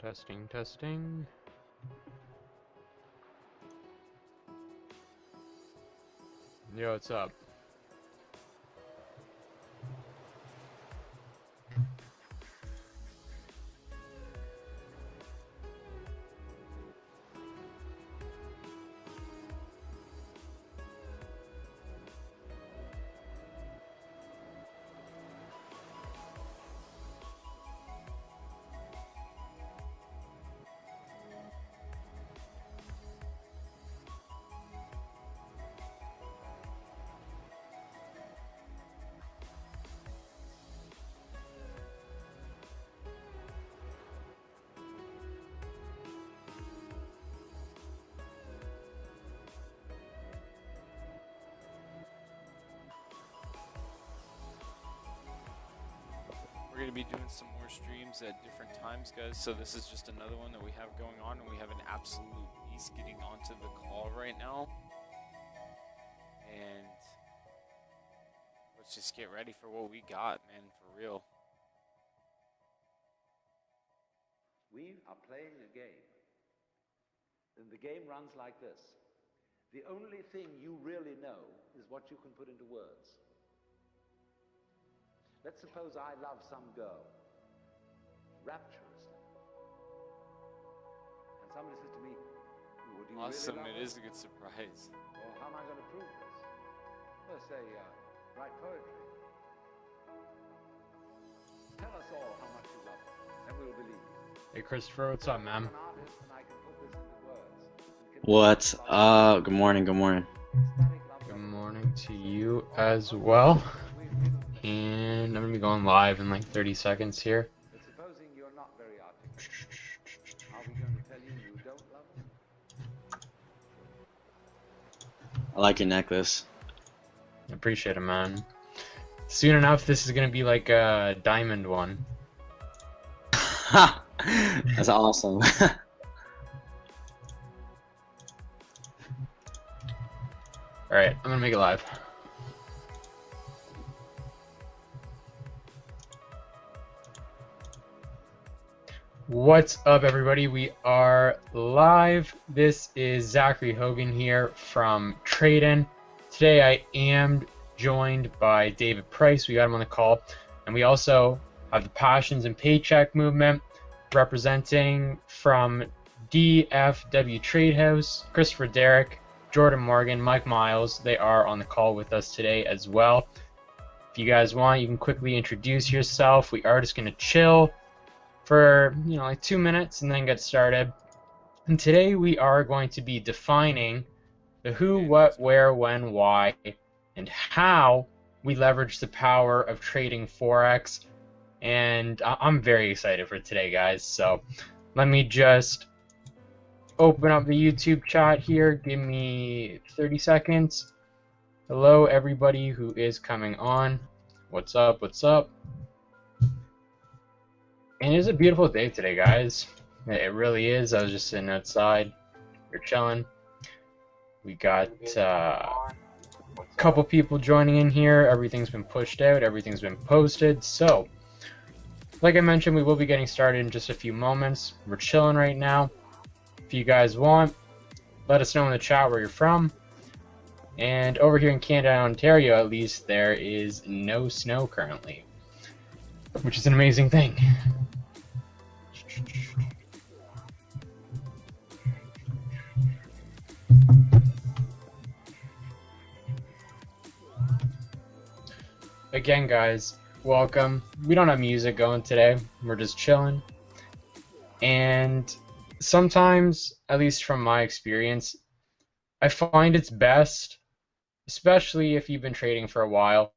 Testing, testing. Yo, what's up? We're going to be doing some more streams at different times, guys. So this is just another one that we have going on, and we have an absolute beast getting onto the call right now. And let's just get ready for what we got, man, for real. We are playing a game, and the game runs like this. The only thing you really know is what you can put into words. Let's suppose I love some girl, rapturously, and somebody says to me, would you Awesome, really love it her? is a good surprise. Well, how am I going to prove this? Well, say, write poetry. Tell us all how much you love her, and we'll believe you. Hey, Christopher, what's up, man? I'm an artist, and I can put this into words. and can What's talk about up? Good morning, good morning. ecstatic love Good letters. morning to you as well. And I'm gonna be going live in like 30 seconds here. But supposing you're not very articulate, are we going to tell you you don't love us? I like your necklace. I appreciate it, man. Soon enough, this is gonna be like a diamond one. That's awesome. Alright, I'm gonna make it live. What's up, everybody? We are live. This is Zachary Hogan here from Tradën. Today I am joined by David Price. We got him on the call. And we also have the Passions and Paycheck movement representing from DFW Trade House, Christopher Derrick, Jordan Morgan, Mike Miles. They are on the call with us today as well. If you guys want, you can quickly introduce yourself. We are just going to chill for like 2 minutes and then get started. And today we are going to be defining the who, what, where, when, why, and how we leverage the power of trading Forex. And I'm very excited for today, guys. So let me just open up the YouTube chat here. Give me 30 seconds. Hello, everybody who is coming on. What's up? What's up? And it's a beautiful day today, guys. It really is. I was just sitting outside. We're chilling. We got a couple people joining in here. Everything's been pushed out. Everything's been posted. So, like I mentioned, we will be getting started in just a few moments. We're chilling right now. If you guys want, let us know in the chat where you're from. And over here in Canada and Ontario, at least, there is no snow currently, which is an amazing thing. Again, guys, welcome. We don't have music going today. We're just chilling. And sometimes, at least from my experience, I find it's best, especially if you've been trading for a while,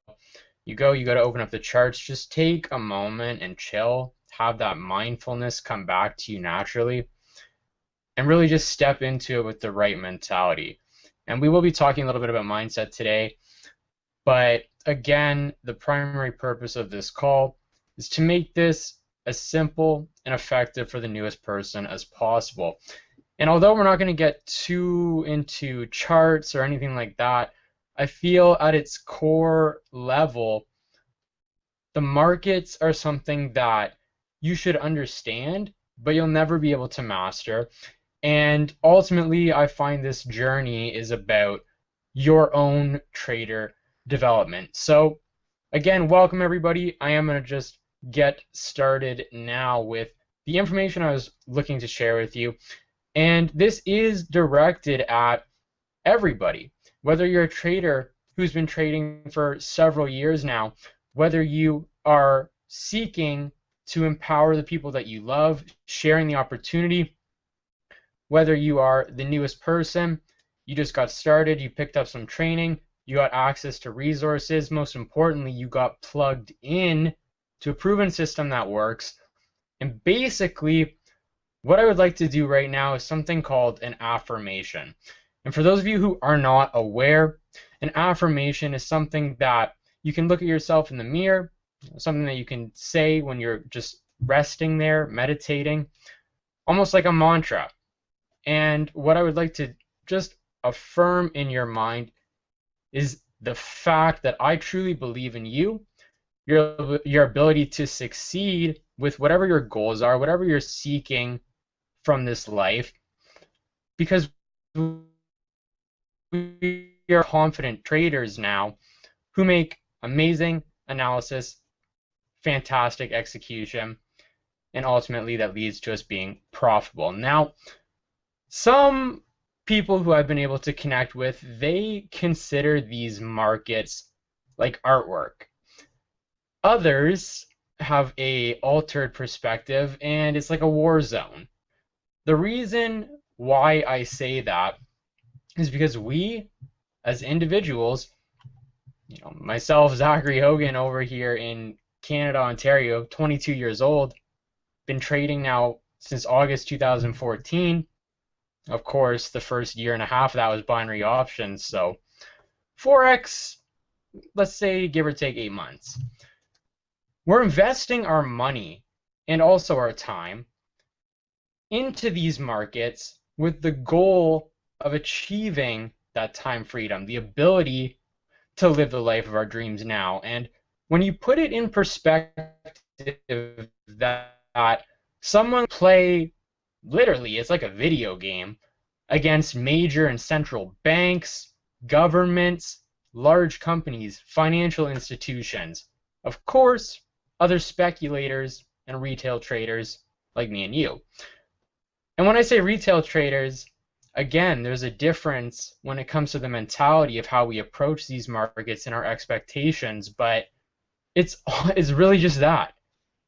you go to open up the charts, just take a moment and chill, have that mindfulness come back to you naturally, and really just step into it with the right mentality. And we will be talking a little bit about mindset today, but again, the primary purpose of this call is to make this as simple and effective for the newest person as possible. And although we're not going to get too into charts or anything like that, I feel at its core level, the markets are something that you should understand, but you'll never be able to master. And ultimately, I find this journey is about your own trader development. So again, welcome everybody. I am going to just get started now with the information I was looking to share with you. And this is directed at everybody, whether you're a trader who's been trading for several years now, whether you are seeking to empower the people that you love, sharing the opportunity, whether you are the newest person, you just got started, you picked up some training, you got access to resources, most importantly, you got plugged in to a proven system that works. And basically, what I would like to do right now is something called an affirmation. And for those of you who are not aware, an affirmation is something that you can look at yourself in the mirror, something that you can say when you're just resting there, meditating, almost like a mantra. And what I would like to just affirm in your mind is the fact that I truly believe in you, your ability to succeed with whatever your goals are, whatever you're seeking from this life, because we are confident traders now who make amazing analysis, fantastic execution, and ultimately that leads to us being profitable. Now, some people who I've been able to connect with, they consider these markets like artwork. Others have a altered perspective and it's like a war zone. The reason why I say that is because we as individuals, myself, Zachary Hogan over here in Canada, Ontario, 22 years old, been trading now since August 2014. Of course, the first year and a half of that was binary options. So Forex, let's say give or take 8 months. We're investing our money and also our time into these markets with the goal of achieving that time freedom, the ability to live the life of our dreams now. And when you put it in perspective that someone play, literally, it's like a video game, against major and central banks, governments, large companies, financial institutions, of course, other speculators and retail traders like me and you. And when I say retail traders, again, there's a difference when it comes to the mentality of how we approach these markets and our expectations, but it's really just that.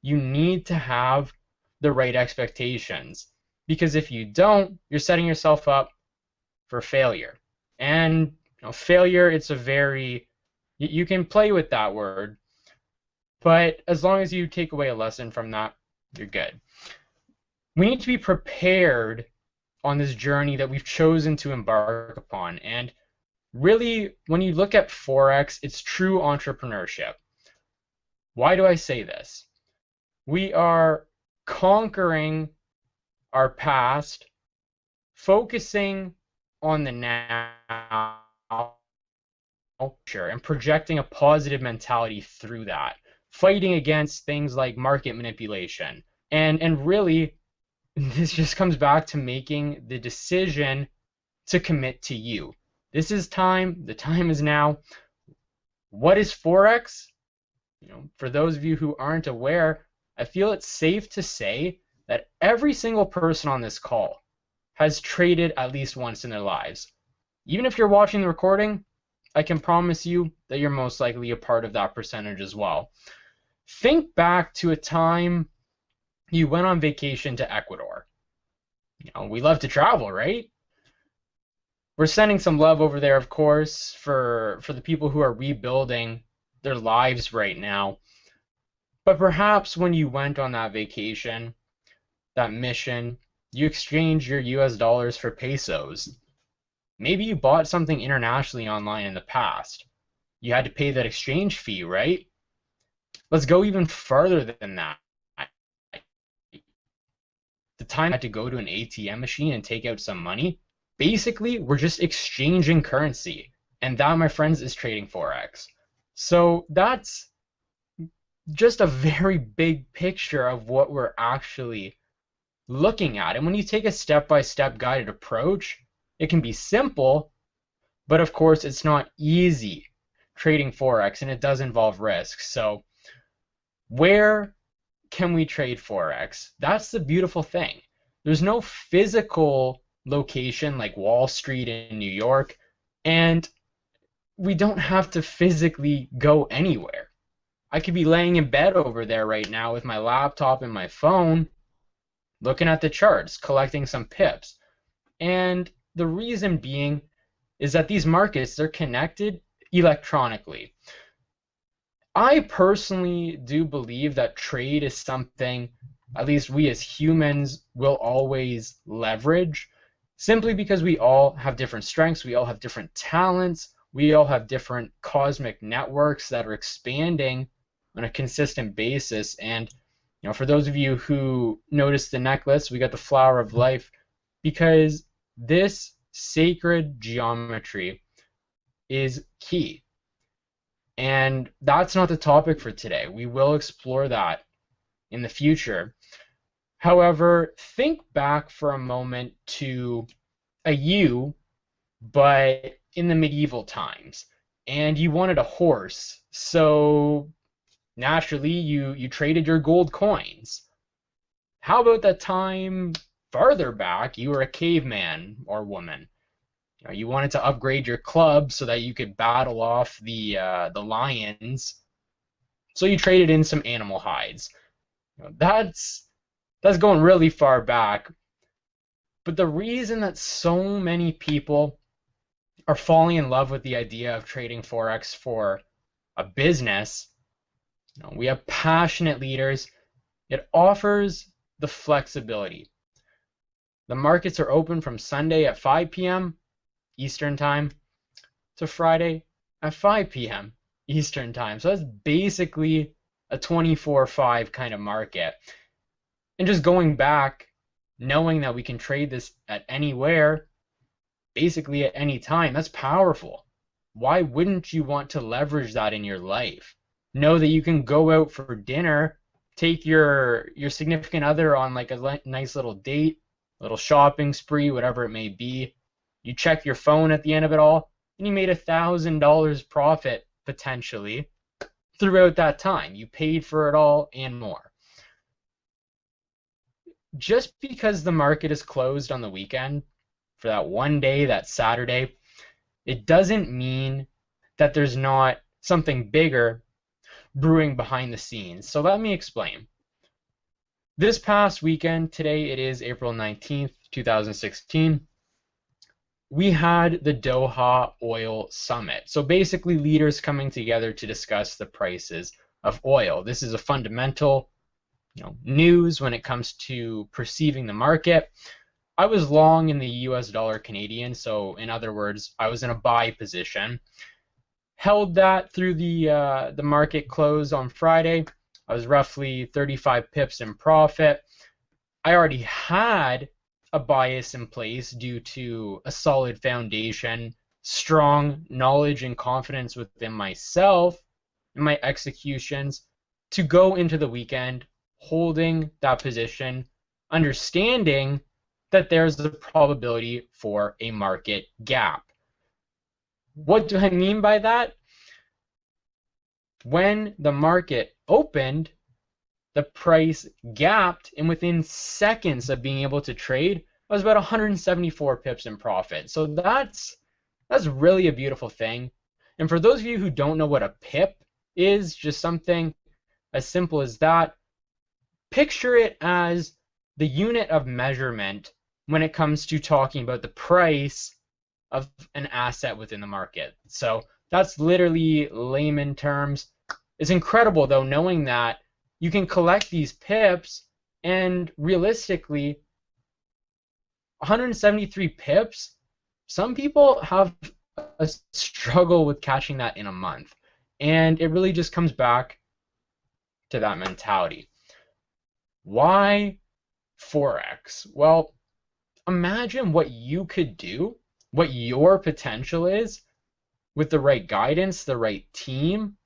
You need to have the right expectations, because if you don't, you're setting yourself up for failure. And failure, it's a very, you can play with that word, but as long as you take away a lesson from that, you're good. We need to be prepared on this journey that we've chosen to embark upon. And really, when you look at Forex, it's true entrepreneurship. Why do I say this? We are conquering our past, focusing on the now, and projecting a positive mentality through that, fighting against things like market manipulation. And really, this just comes back to making the decision to commit to you. This is time. The time is now. What is Forex? For those of you who aren't aware, I feel it's safe to say that every single person on this call has traded at least once in their lives. Even if you're watching the recording, I can promise you that you're most likely a part of that percentage as well. Think back to a time you went on vacation to Ecuador. We love to travel, right? We're sending some love over there, of course, for the people who are rebuilding their lives right now. But perhaps when you went on that vacation, that mission, you exchanged your US dollars for pesos. Maybe you bought something internationally online in the past. You had to pay that exchange fee, right? Let's go even further than that. The time you had to go to an ATM machine and take out some money, basically, we're just exchanging currency. And that, my friends, is trading Forex. So that's just a very big picture of what we're actually looking at. And when you take a step-by-step guided approach, it can be simple, but of course it's not easy trading Forex, and it does involve risk. So where can we trade Forex? That's the beautiful thing. There's no physical location like Wall Street in New York, and we don't have to physically go anywhere. I could be laying in bed over there right now with my laptop and my phone, looking at the charts, collecting some pips. And the reason being is that these markets, they're connected electronically. I personally do believe that trade is something, at least we as humans will always leverage, simply because we all have different strengths, we all have different talents, we all have different cosmic networks that are expanding on a consistent basis. And for those of you who noticed the necklace, we got the flower of life, because this sacred geometry is key. And that's not the topic for today. We will explore that in the future. However, think back for a moment to a you, but in the medieval times, and you wanted a horse. So naturally, you traded your gold coins. How about that time farther back, you were a caveman or woman? You wanted to upgrade your club so that you could battle off the lions. So you traded in some animal hides. That's going really far back. But the reason that so many people are falling in love with the idea of trading Forex for a business, we have passionate leaders. It offers the flexibility. The markets are open from Sunday at 5 p.m. Eastern Time to Friday at 5 p.m. Eastern Time. So that's basically a 24/5 kind of market. And just going back, knowing that we can trade this at anywhere, basically at any time, that's powerful. Why wouldn't you want to leverage that in your life? Know that you can go out for dinner, take your significant other on like a nice little date, little shopping spree, whatever it may be. You check your phone at the end of it all, and you made $1,000 profit potentially throughout that time. You paid for it all and more. Just because the market is closed on the weekend for that one day, that Saturday, it doesn't mean that there's not something bigger brewing behind the scenes. So let me explain. This past weekend, today it is April 19th, 2016, we had the Doha Oil Summit. So basically leaders coming together to discuss the prices of oil. This is a fundamental news when it comes to perceiving the market. I was long in the US dollar Canadian, so in other words, I was in a buy position. Held that through the market close on Friday. I was roughly 35 pips in profit. I already had a bias in place due to a solid foundation, strong knowledge and confidence within myself and my executions to go into the weekend holding that position, understanding that there's a probability for a market gap. What do I mean by that? When the market opened, the price gapped, and within seconds of being able to trade, I was about 174 pips in profit. So that's really a beautiful thing. And for those of you who don't know what a pip is, just something as simple as that, picture it as the unit of measurement when it comes to talking about the price of an asset within the market. So that's literally layman terms. It's incredible though, knowing that you can collect these pips, and realistically 173 pips, some people have a struggle with catching that in a month. And it really just comes back to that mentality. Why Forex? Well, imagine what you could do, what your potential is with the right guidance, the right team,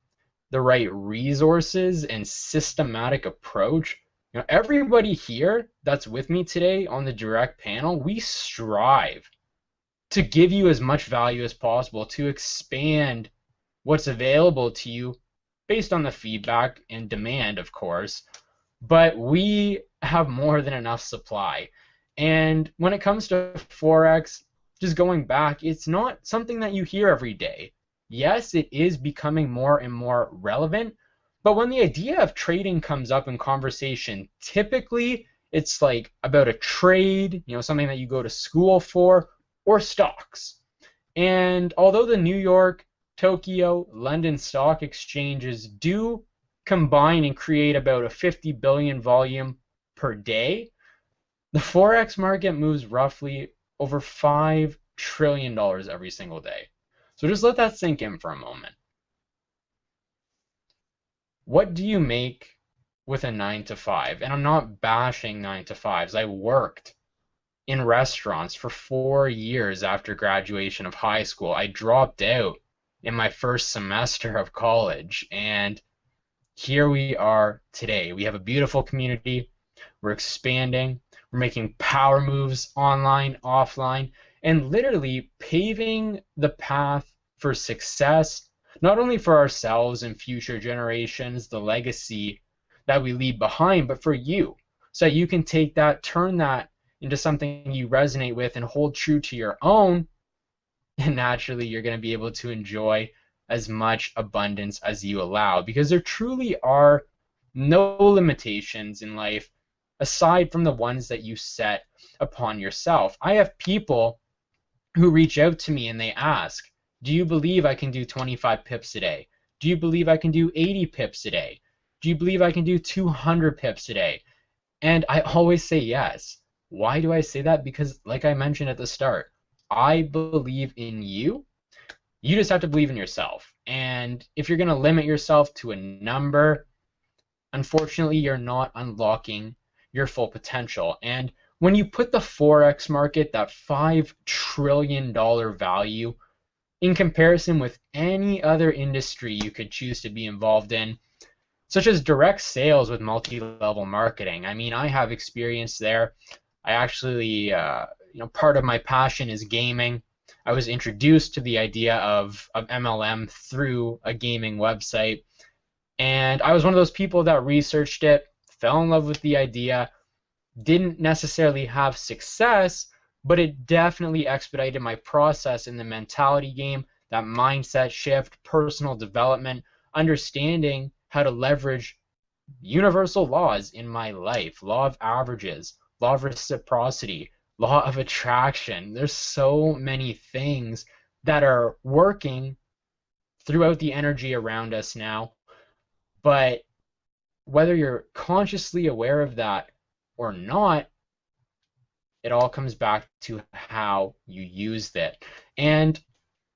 the right resources and systematic approach. Everybody here that's with me today on the direct panel, we strive to give you as much value as possible, to expand what's available to you based on the feedback and demand, of course. But we have more than enough supply. And when it comes to Forex, just going back, it's not something that you hear every day. Yes, it is becoming more and more relevant, but when the idea of trading comes up in conversation, typically it's like about a trade, something that you go to school for, or stocks. And although the New York, Tokyo, London stock exchanges do combine and create about a 50 billion volume per day, the Forex market moves roughly over $5 trillion every single day. So just let that sink in for a moment. What do you make with a 9 to 5? And I'm not bashing 9 to 5s. I worked in restaurants for 4 years after graduation of high school. I dropped out in my first semester of college, and here we are today. We have a beautiful community. We're expanding. We're making power moves online, offline, and literally paving the path for success, not only for ourselves and future generations, the legacy that we leave behind, but for you, so that you can take that, turn that into something you resonate with and hold true to your own, and naturally you're going to be able to enjoy as much abundance as you allow, because there truly are no limitations in life aside from the ones that you set upon yourself. I have people who reach out to me and they ask, do you believe I can do 25 pips a day? Do you believe I can do 80 pips a day? Do you believe I can do 200 pips a day? And I always say yes. Why do I say that? Because like I mentioned at the start, I believe in you. You just have to believe in yourself. And if you're going to limit yourself to a number, unfortunately, you're not unlocking your full potential. And when you put the Forex market, that $5 trillion value, in comparison with any other industry you could choose to be involved in, such as direct sales with multi-level marketing. I mean, I have experience there. I actually, part of my passion is gaming. I was introduced to the idea of MLM through a gaming website. And I was one of those people that researched it, fell in love with the idea, didn't necessarily have success, but it definitely expedited my process in the mentality game, that mindset shift, personal development, understanding how to leverage universal laws in my life, law of averages, law of reciprocity, law of attraction. There's so many things that are working throughout the energy around us now, but whether you're consciously aware of that or not, it all comes back to how you used it. And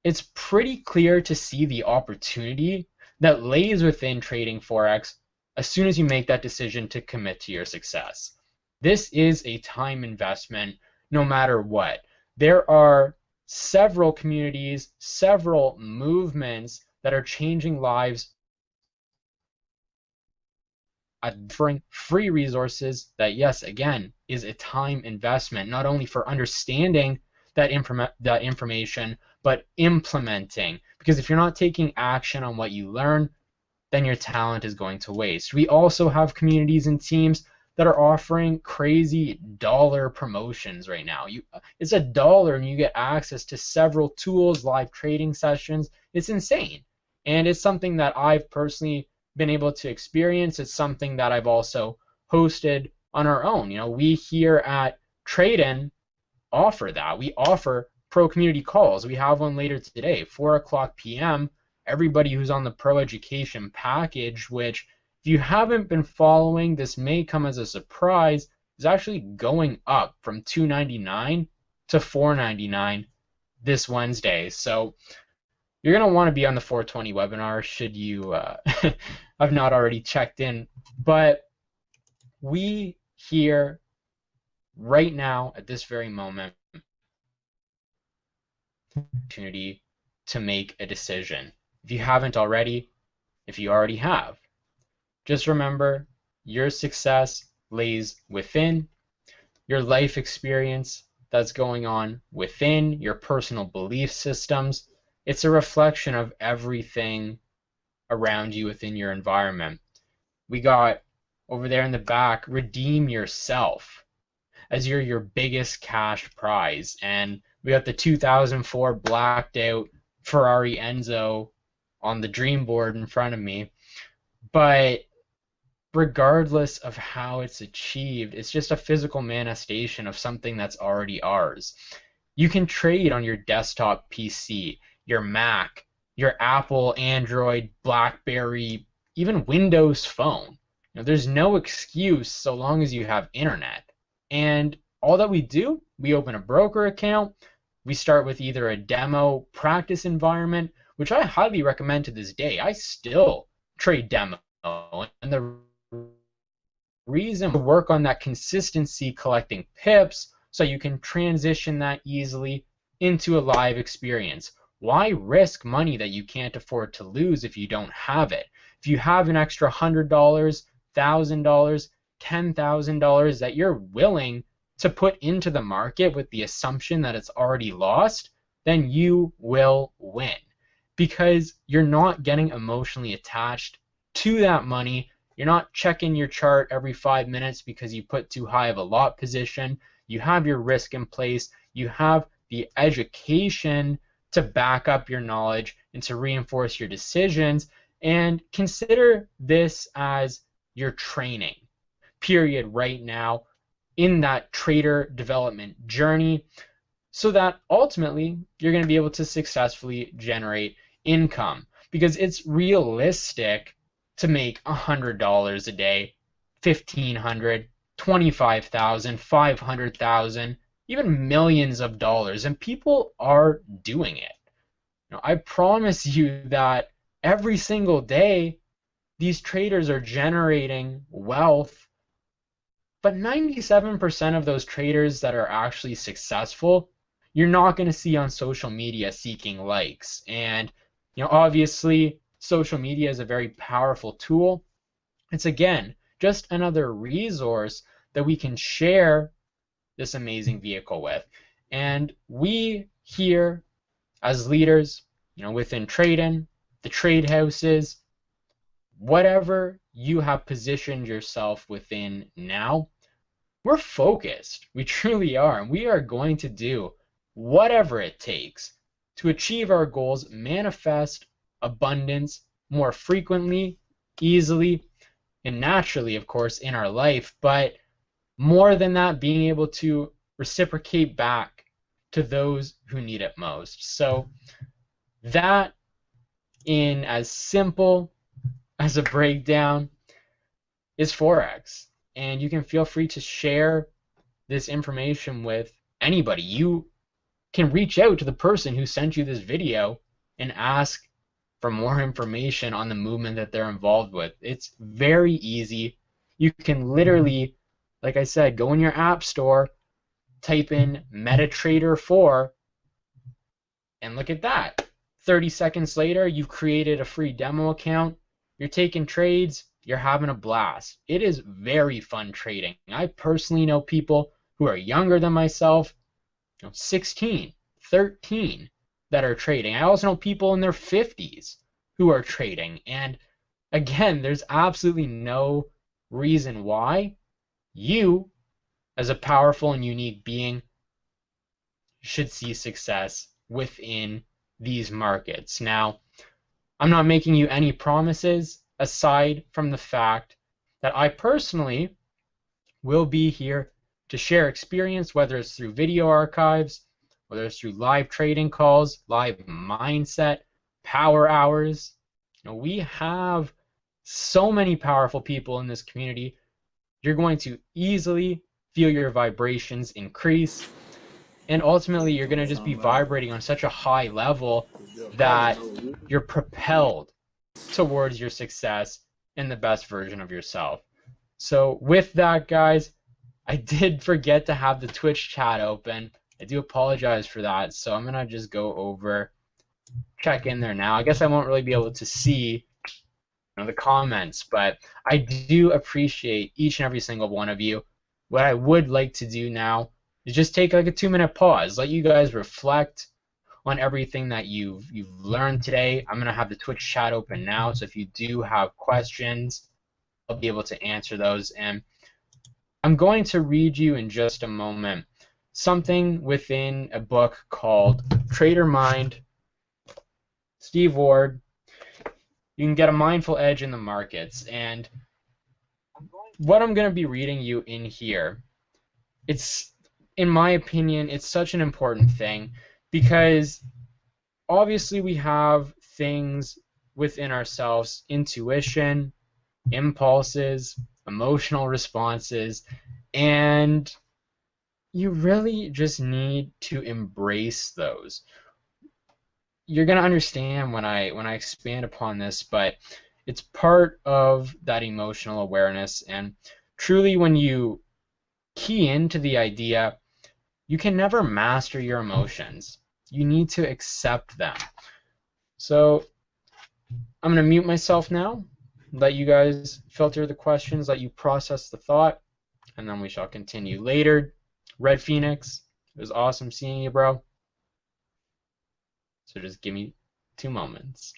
it's pretty clear to see the opportunity that lays within trading Forex as soon as you make that decision to commit to your success. This is a time investment no matter what. There are several communities, several movements that are changing lives, offering free resources that, yes, again, is a time investment, not only for understanding that information, but implementing. Because if you're not taking action on what you learn, then your talent is going to waste. We also have communities and teams that are offering crazy dollar promotions right now. It's $1 and you get access to several tools, live trading sessions. It's insane. And it's something that I've personally been able to experience. It's something that I've also hosted on our own. We here at Tradën offer that. We offer pro community calls. We have one later today, 4:00 p.m. Everybody who's on the pro education package, which if you haven't been following, this may come as a surprise, is actually going up from $2.99 to $4.99 this Wednesday. So you're going to want to be on the 420 webinar should you have not already checked in. But we here right now at this very moment opportunity to make a decision. If you haven't already, if you already have, just remember your success lays within, your life experience that's going on within, your personal belief systems. It's a reflection of everything around you within your environment. We got over there in the back, redeem yourself, as you're your biggest cash prize. And we got the 2004 blacked out Ferrari Enzo on the dream board in front of me. But regardless of how it's achieved, it's just a physical manifestation of something that's already ours. You can trade on your desktop PC, your Mac, your Apple, Android, BlackBerry, even Windows phone. There's no excuse so long as you have internet. And all that we do, we open a broker account, we start with either a demo practice environment, which I highly recommend to this day. I still trade demo, and the reason to work on that consistency collecting pips so you can transition that easily into a live experience. Why risk money that you can't afford to lose if you don't have it? If you have an extra $100, $1,000, $10,000 that you're willing to put into the market with the assumption that it's already lost, then you will win, because you're not getting emotionally attached to that money. You're not checking your chart every 5 minutes because you put too high of a lot position. You have your risk in place. You have the education to back up your knowledge and to reinforce your decisions. And consider this as your training period right now in that trader development journey, so that ultimately you're going to be able to successfully generate income, because it's realistic to make $100 a day, $1,500, $25,000, $500,000, even millions of dollars, and people are doing it. I promise you that every single day these traders are generating wealth, but 97% of those traders that are actually successful, you're not going to see on social media seeking likes. And obviously social media is a very powerful tool. It's, again, just another resource that we can share this amazing vehicle with. And we here as leaders, within Tradën, the trade houses, whatever you have positioned yourself within now, we're focused. We truly are. And we are going to do whatever it takes to achieve our goals, manifest abundance more frequently, easily, and naturally, of course, in our life. But more than that, being able to reciprocate back to those who need it most. So that, in as simple as a breakdown, is Forex. And you can feel free to share this information with anybody. You can reach out to the person who sent you this video and ask for more information on the movement that they're involved with. It's very easy. You can literally, like I said, go in your app store, type in MetaTrader 4, and look at that. 30 seconds later, you've created a free demo account. You're taking trades. You're having a blast. It is very fun trading. I personally know people who are younger than myself, 16, 13, that are trading. I also know people in their 50s who are trading. And again, there's absolutely no reason why you, as a powerful and unique being, should see success within these markets. Now, I'm not making you any promises aside from the fact that I personally will be here to share experience, whether it's through video archives, whether it's through live trading calls, live mindset, power hours. We have so many powerful people in this community. You're going to easily feel your vibrations increase, and ultimately you're going to just be vibrating on such a high level that you're propelled towards your success and the best version of yourself. So with that, guys, I did forget to have the Twitch chat open. I do apologize for that. So I'm going to just go over, check in there now. I guess I won't really be able to see the comments, but I do appreciate each and every single one of you. What I would like to do now is just take like a 2-minute pause, let you guys reflect on everything that you've learned today. I'm gonna have the Twitch chat open now, so if you do have questions, I'll be able to answer those. And I'm going to read you in just a moment something within a book called Trader Mind, Steve Ward. You can get a mindful edge in the markets. And what I'm going to be reading you in here, it's, in my opinion, it's such an important thing because obviously we have things within ourselves, intuition, impulses, emotional responses, and you really just need to embrace those. You're going to understand when I expand upon this, but it's part of that emotional awareness. And truly, when you key into the idea, you can never master your emotions. You need to accept them. So I'm going to mute myself now, let you guys filter the questions, let you process the thought, and then we shall continue later. Red Phoenix, it was awesome seeing you, bro. So just give me 2 moments.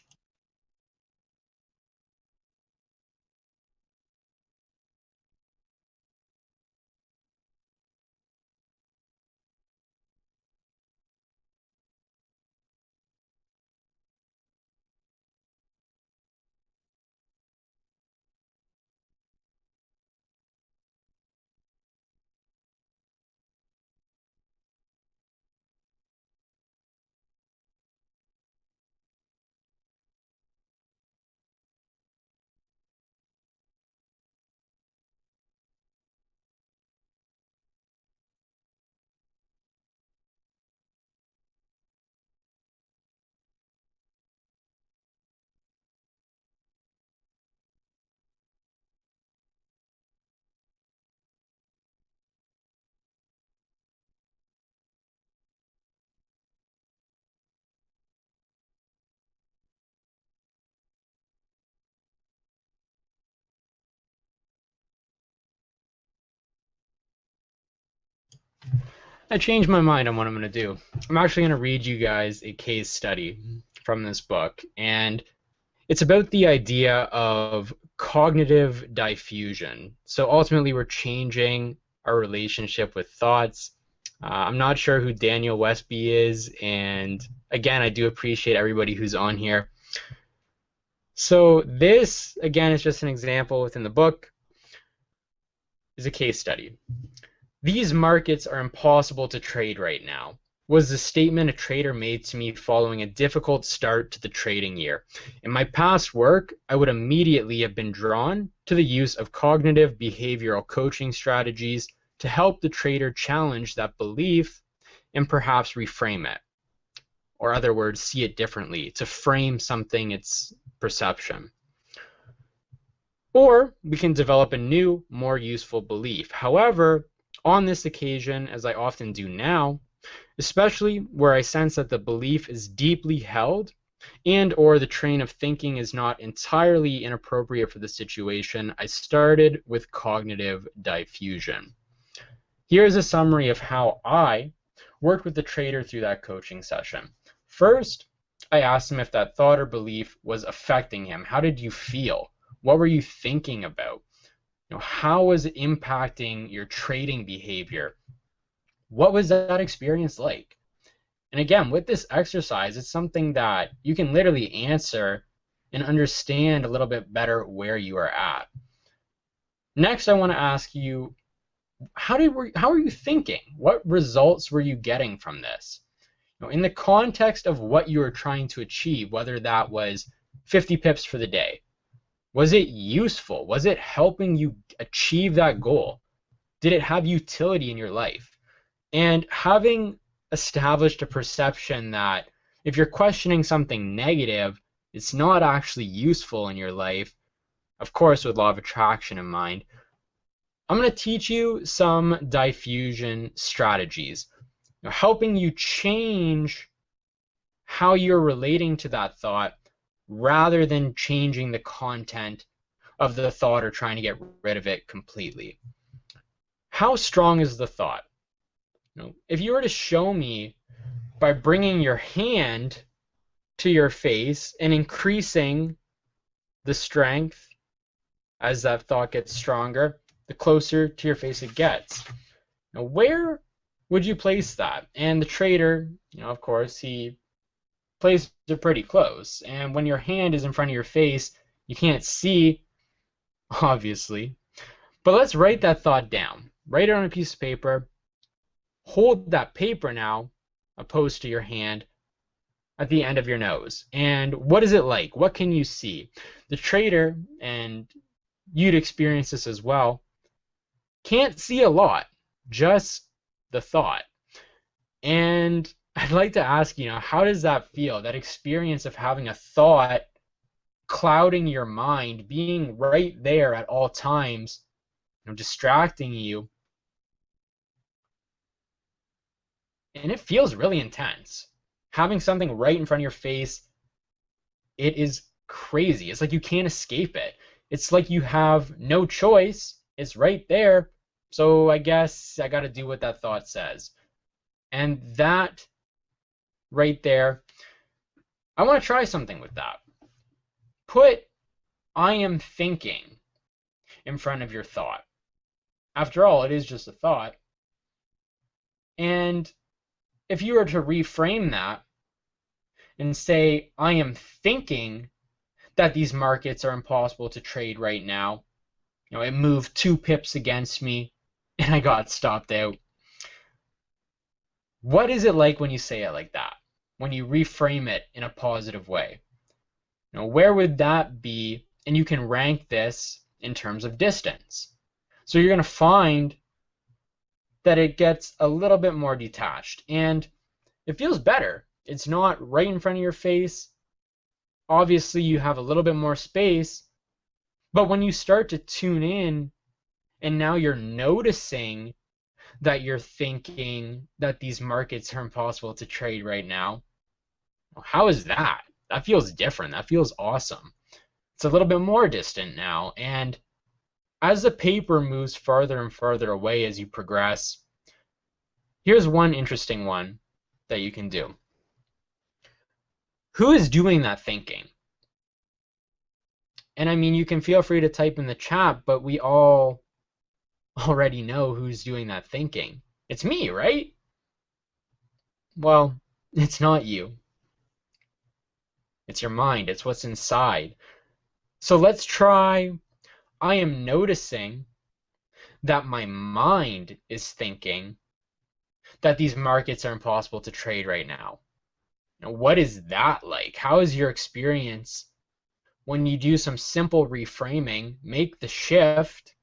I changed my mind on what I'm going to do. I'm actually going to read you guys a case study from this book, and it's about the idea of cognitive diffusion. So ultimately, we're changing our relationship with thoughts. I'm not sure who Daniel Westby is, and again, I do appreciate everybody who's on here. So this, again, is just an example within the book, is a case study. These markets are impossible to trade right now, was the statement a trader made to me following a difficult start to the trading year. In my past work, I would immediately have been drawn to the use of cognitive behavioral coaching strategies to help the trader challenge that belief and perhaps reframe it. Or other words, see it differently, to frame something its perception. Or we can develop a new, more useful belief. However, on this occasion, as I often do now, especially where I sense that the belief is deeply held and or the train of thinking is not entirely inappropriate for the situation, I started with cognitive diffusion. Here's a summary of how I worked with the trader through that coaching session. First, I asked him if that thought or belief was affecting him. How did you feel? What were you thinking about? How was it impacting your trading behavior? What was that experience like? And again, with this exercise, it's something that you can literally answer and understand a little bit better where you are at. Next, I want to ask you, how are you thinking? What results were you getting from this? In the context of what you were trying to achieve, whether that was 50 pips for the day, was it useful? Was it helping you achieve that goal? Did it have utility in your life? And having established a perception that if you're questioning something negative, it's not actually useful in your life, of course with law of attraction in mind, I'm going to teach you some diffusion strategies, helping you change how you're relating to that thought rather than changing the content of the thought or trying to get rid of it completely. How strong is the thought? If you were to show me by bringing your hand to your face and increasing the strength as that thought gets stronger, the closer to your face it gets. Now, where would you place that? And the trader, of course, he placed it pretty close. And when your hand is in front of your face, you can't see, obviously. But let's write that thought down. Write it on a piece of paper. Hold that paper now, opposed to your hand, at the end of your nose. And what is it like? What can you see? The trader, and you'd experience this as well, can't see a lot, just the thought. And I'd like to ask, how does that feel? That experience of having a thought clouding your mind, being right there at all times, distracting you. And it feels really intense. Having something right in front of your face, it is crazy. It's like you can't escape it. It's like you have no choice. It's right there. So I guess I got to do what that thought says. And that right there, I want to try something with that. Put "I am thinking" in front of your thought. After all, it is just a thought. And if you were to reframe that and say, "I am thinking that these markets are impossible to trade right now. It moved 2 pips against me and I got stopped out." What is it like when you say it like that? When you reframe it in a positive way? Where would that be? And you can rank this in terms of distance. So you're going to find that it gets a little bit more detached and it feels better. It's not right in front of your face. Obviously, you have a little bit more space, but when you start to tune in and now you're noticing that you're thinking that these markets are impossible to trade right now, how is that? That feels different. That feels awesome. It's a little bit more distant now, and as the paper moves farther and farther away as you progress, here's one interesting one that you can do. Who is doing that thinking? And I mean, you can feel free to type in the chat, but we all already know who's doing that thinking. It's me, right? Well, it's not you. It's your mind. It's what's inside. So let's try, "I am noticing that my mind is thinking that these markets are impossible to trade right now." Now, what is that like? How is your experience when you do some simple reframing, make the shift,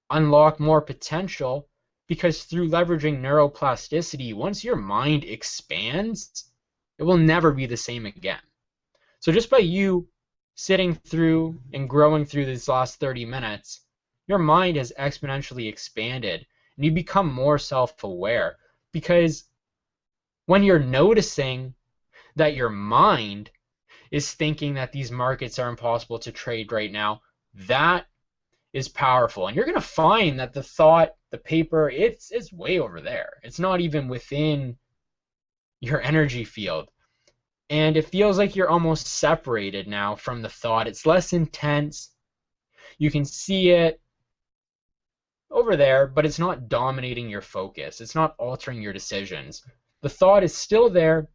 unlock more potential? Because through leveraging neuroplasticity, once your mind expands, it will never be the same again. So just by you sitting through and growing through these last 30 minutes, your mind has exponentially expanded and you become more self-aware. Because when you're noticing that your mind is thinking that these markets are impossible to trade right now, that is powerful. And you're going to find that the thought, the paper, it's way over there. It's not even within your energy field. And it feels like you're almost separated now from the thought. It's less intense. You can see it over there, but it's not dominating your focus. It's not altering your decisions. The thought is still there,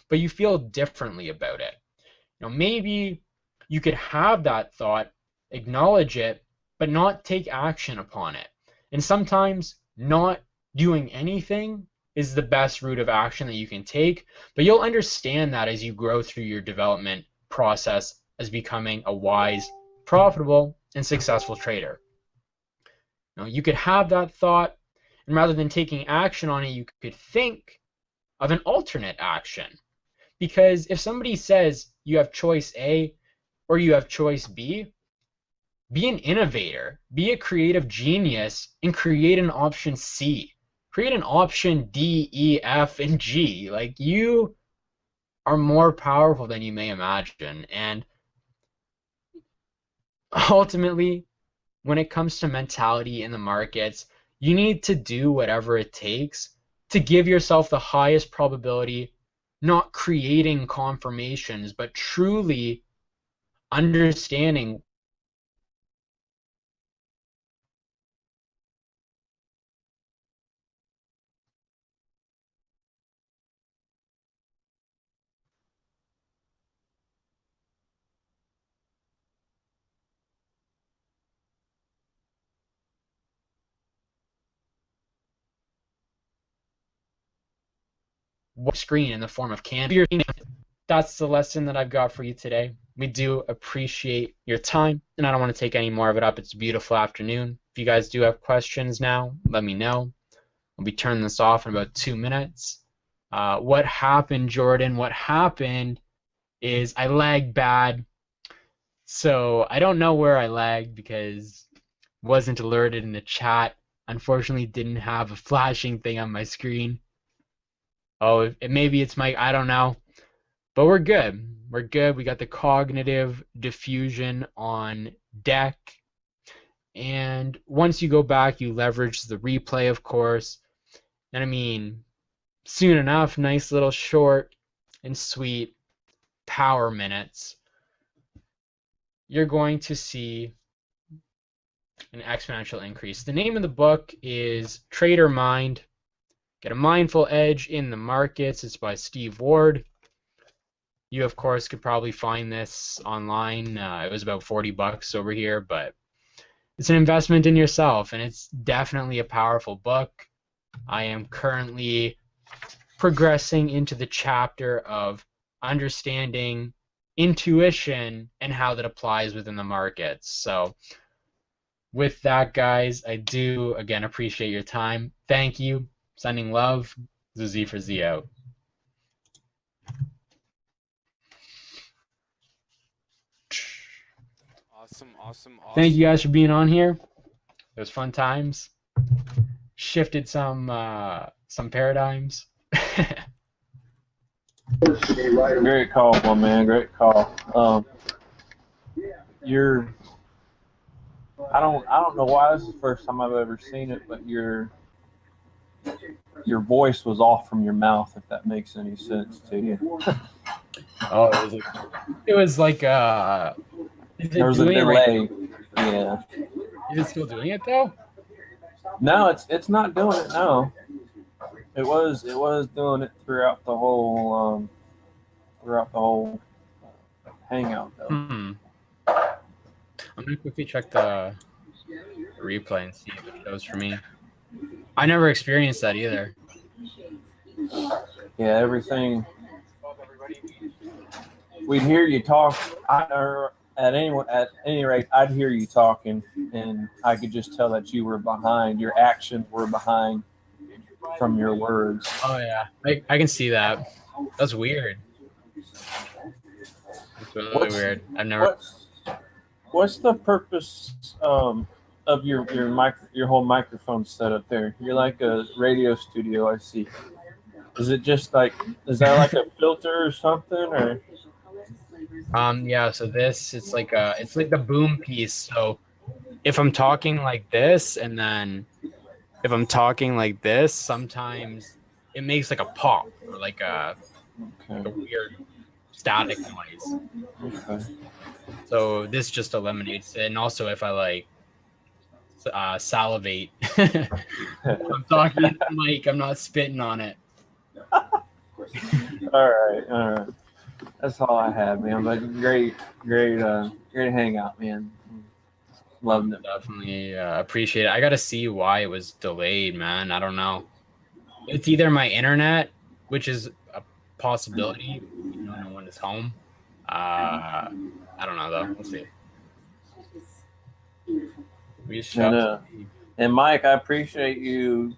but you feel differently about it. Maybe you could have that thought, acknowledge it, but not take action upon it. And sometimes not doing anything is the best route of action that you can take, but you'll understand that as you grow through your development process as becoming a wise, profitable, and successful trader. You could have that thought, and rather than taking action on it, you could think of an alternate action. Because if somebody says you have choice A or you have choice B, be an innovator, be a creative genius, and create an option C. Create an option D, E, F, and G. Like, you are more powerful than you may imagine. And ultimately, when it comes to mentality in the markets, you need to do whatever it takes to give yourself the highest probability, not creating confirmations, but truly understanding what screen in the form of candle. That's the lesson that I've got for you today. We do appreciate your time, and I don't want to take any more of it up. It's a beautiful afternoon. If you guys do have questions now, let me know. I'll be turning this off in about 2 minutes. What happened, Jordan? What happened is I lagged bad. So I don't know where I lagged because wasn't alerted in the chat. Unfortunately, didn't have a flashing thing on my screen. Oh, maybe it's my, I don't know. But we're good. We're good. We got the cognitive diffusion on deck. And once you go back, you leverage the replay, of course. And I mean, soon enough, nice little short and sweet power minutes. You're going to see an exponential increase. The name of the book is Trader Mind. Get a Mindful Edge in the Markets. It's by Steve Ward. You, of course, could probably find this online. It was about $40 over here, but it's an investment in yourself, and it's definitely a powerful book. I am currently progressing into the chapter of understanding intuition and how that applies within the markets. So with that, guys, I do, again, appreciate your time. Thank you. Sending love. Z for Z out. Awesome. Thank you guys for being on here. It was fun times. Shifted some paradigms. Great call, my man. Great call. I don't know why this is the first time I've ever seen it, but your voice was off from your mouth, if that makes any sense to you. Oh, it was like There was a delay. Yeah. Is it still doing it though? No, it's not doing it. No, it was doing it throughout the whole hangout though. I'm gonna quickly check the replay and see if it shows for me. I never experienced that either. Yeah, everything. We'd hear you talk. At any rate, I'd hear you talking, and I could just tell that you were behind. Your actions were behind from your words. Oh yeah, I can see that. That's weird. It's really weird. I've never. What's the purpose of your whole microphone setup there? You're like a radio studio, I see. Is it just like, is that like a filter or something, or? Yeah, so it's like the boom piece. So if I'm talking like this, and then if I'm talking like this, sometimes it makes like a pop or like a weird static noise. Okay. So this just eliminates it. And also if I like salivate, I'm talking to the mic, I'm not spitting on it. All right. That's all I had, man. But great hangout, man. Loving it. Definitely appreciate it. I got to see why it was delayed, man. I don't know. It's either my internet, which is a possibility. No one is home. I don't know though. We'll see. We shall see. And Mike, I appreciate you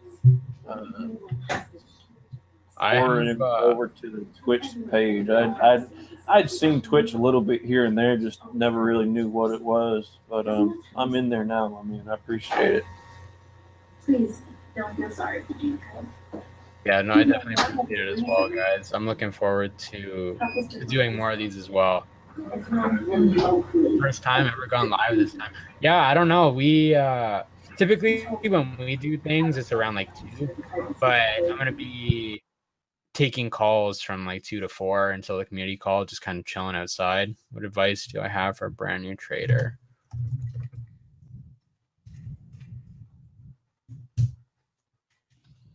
forwarding over to the Twitch page. I'd seen Twitch a little bit here and there, just never really knew what it was. But I'm in there now. I mean, I appreciate it. Please don't feel sorry for being Yeah, no, I definitely appreciate it as well, guys. I'm looking forward to doing more of these as well. First time ever gone live this time. Yeah, I don't know. We typically when we do things, it's around like 2, but I'm gonna be taking calls from like 2 to 4 until the community call, just kind of chilling outside. What advice do I have for a brand new trader?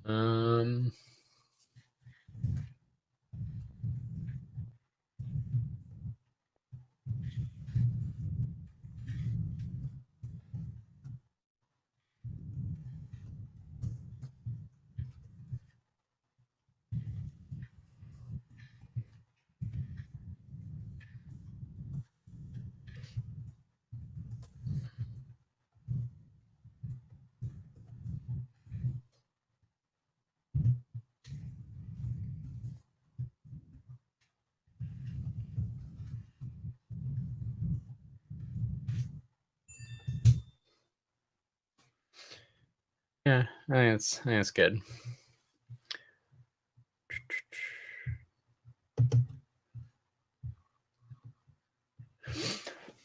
Um, yeah, I think it's good.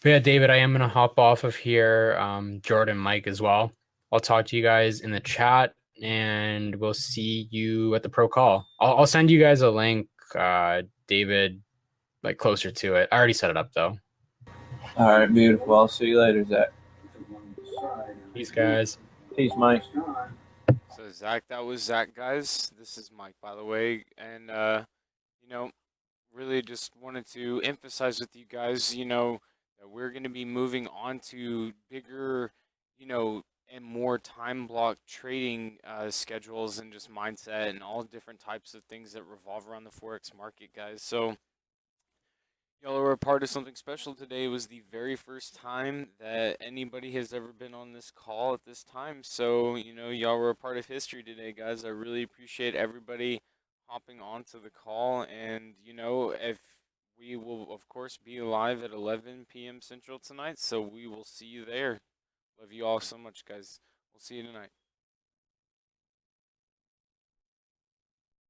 But yeah, David, I am gonna hop off of here. Jordan, Mike as well. I'll talk to you guys in the chat, and we'll see you at the pro call. I'll send you guys a link, David, like closer to it. I already set it up though. All right, beautiful. I'll see you later, Zach. Peace, guys. Peace, Mike. So Zach, that was Zach, guys. This is Mike, by the way, and you know, really just wanted to emphasize with you guys, that we're going to be moving on to bigger, and more time block trading schedules and just mindset and all different types of things that revolve around the Forex market, guys. So y'all are a part of something special today. It was the very first time that anybody has ever been on this call at this time. So, y'all were a part of history today, guys. I really appreciate everybody hopping onto the call. And, if we will, of course, be live at 11 p.m. Central tonight. So we will see you there. Love you all so much, guys. We'll see you tonight.